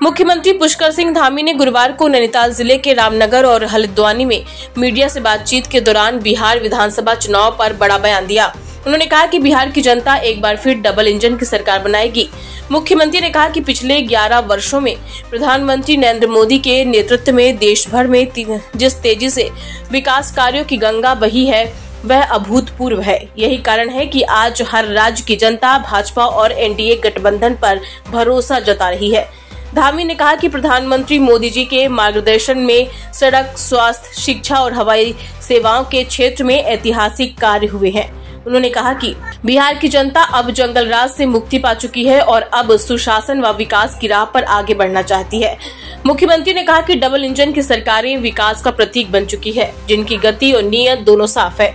मुख्यमंत्री पुष्कर सिंह धामी ने गुरुवार को नैनीताल जिले के रामनगर और हल्द्वानी में मीडिया से बातचीत के दौरान बिहार विधानसभा चुनाव पर बड़ा बयान दिया। उन्होंने कहा कि बिहार की जनता एक बार फिर डबल इंजन की सरकार बनाएगी। मुख्यमंत्री ने कहा कि पिछले 11 वर्षों में प्रधानमंत्री नरेंद्र मोदी के नेतृत्व में देश भर में जिस तेजी से विकास कार्यों की गंगा बही है वह अभूतपूर्व है। यही कारण है कि आज हर राज्य की जनता भाजपा और एनडीए गठबंधन पर भरोसा जता रही है। धामी ने कहा कि प्रधानमंत्री मोदी जी के मार्गदर्शन में सड़क, स्वास्थ्य, शिक्षा और हवाई सेवाओं के क्षेत्र में ऐतिहासिक कार्य हुए हैं। उन्होंने कहा कि बिहार की जनता अब जंगल राज से मुक्ति पा चुकी है और अब सुशासन व विकास की राह पर आगे बढ़ना चाहती है। मुख्यमंत्री ने कहा कि डबल इंजन की सरकारें विकास का प्रतीक बन चुकी है, जिनकी गति और नीयत दोनों साफ है।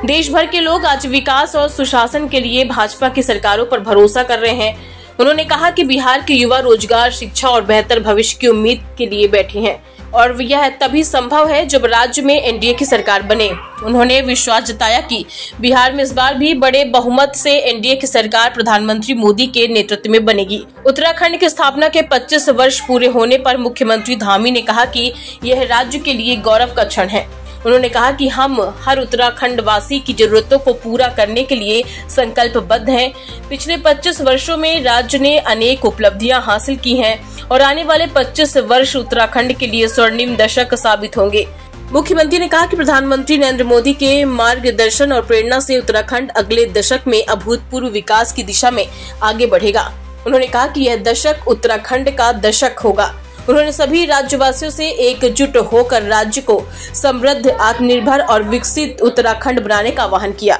देश भर के लोग आज विकास और सुशासन के लिए भाजपा की सरकारों पर भरोसा कर रहे हैं। उन्होंने कहा कि बिहार के युवा रोजगार, शिक्षा और बेहतर भविष्य की उम्मीद के लिए बैठे हैं और यह तभी संभव है जब राज्य में एनडीए की सरकार बने। उन्होंने विश्वास जताया कि बिहार में इस बार भी बड़े बहुमत से एनडीए की सरकार प्रधानमंत्री मोदी के नेतृत्व में बनेगी। उत्तराखंड की स्थापना के 25 वर्ष पूरे होने पर मुख्यमंत्री धामी ने कहा कि यह राज्य के लिए गौरव का क्षण है। उन्होंने कहा कि हम हर उत्तराखंड वासी की जरूरतों को पूरा करने के लिए संकल्पबद्ध हैं। पिछले 25 वर्षों में राज्य ने अनेक उपलब्धियां हासिल की हैं और आने वाले 25 वर्ष उत्तराखंड के लिए स्वर्णिम दशक साबित होंगे। मुख्यमंत्री ने कहा कि प्रधानमंत्री नरेंद्र मोदी के मार्गदर्शन और प्रेरणा से उत्तराखंड अगले दशक में अभूतपूर्व विकास की दिशा में आगे बढ़ेगा। उन्होंने कहा कि यह दशक उत्तराखंड का दशक होगा। उन्होंने सभी राज्यवासियों से एकजुट होकर राज्य को समृद्ध, आत्मनिर्भर और विकसित उत्तराखंड बनाने का आह्वान किया।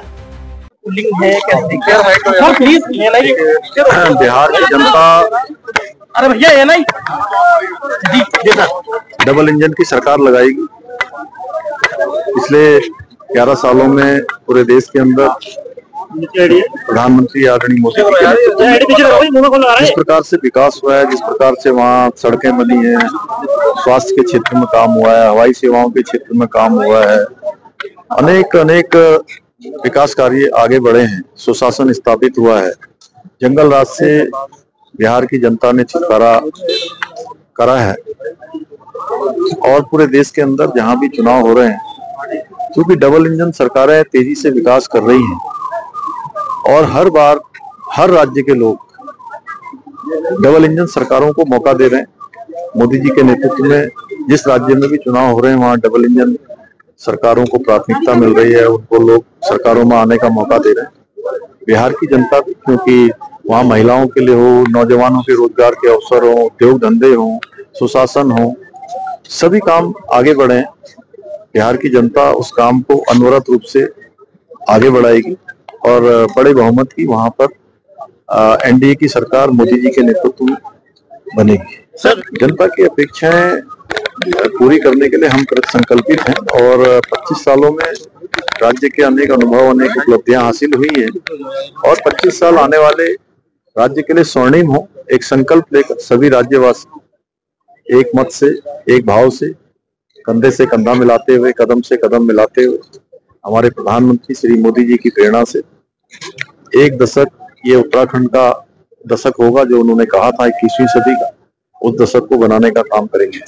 बिहार की जनता अरे भैया है ना डबल इंजन की सरकार लगाएगी। पिछले 11 सालों में पूरे देश के अंदर प्रधानमंत्री आदरणीय मोदी जिस प्रकार से विकास हुआ है, जिस प्रकार से वहाँ सड़कें बनी हैं, स्वास्थ्य के क्षेत्र में काम हुआ है, हवाई सेवाओं के क्षेत्र में काम हुआ है, अनेक विकास कार्य आगे बढ़े हैं, सुशासन स्थापित हुआ है। जंगल राज से बिहार की जनता ने छुटकारा करा है और पूरे देश के अंदर जहां भी चुनाव हो रहे हैं, क्योंकि डबल इंजन सरकारें तेजी से विकास कर रही हैं और हर बार हर राज्य के लोग डबल इंजन सरकारों को मौका दे रहे हैं। मोदी जी के नेतृत्व में जिस राज्य में भी चुनाव हो रहे हैं वहां डबल इंजन सरकारों को प्राथमिकता मिल रही है, उनको लोग सरकारों में आने का मौका दे रहे हैं। बिहार की जनता भी, क्योंकि वहाँ महिलाओं के लिए हो, नौजवानों के रोजगार के अवसर हो, उद्योग धंधे हो, सुशासन हो, सभी काम आगे बढ़े हैं। बिहार की जनता उस काम को अनवरत रूप से आगे बढ़ाएगी और बड़े बहुमत की वहां पर एनडीए की सरकार मोदी जी के नेतृत्व में बनेगी। सर, जनता की अपेक्षाएं पूरी करने के लिए हम संकल्पित हैं और 25 सालों में राज्य के अनेक अनुभव, अनेक उपलब्धियां हासिल हुई हैं और 25 साल आने वाले राज्य के लिए स्वर्णिम हो। एक संकल्प लेकर सभी राज्यवासी एक मत से, एक भाव से, कंधे से कंधा मिलाते हुए, कदम से कदम मिलाते हुए हमारे प्रधानमंत्री श्री मोदी जी की प्रेरणा से एक दशक, ये उत्तराखंड का दशक होगा जो उन्होंने कहा था 21वीं सदी का, उस दशक को बनाने का काम करेंगे।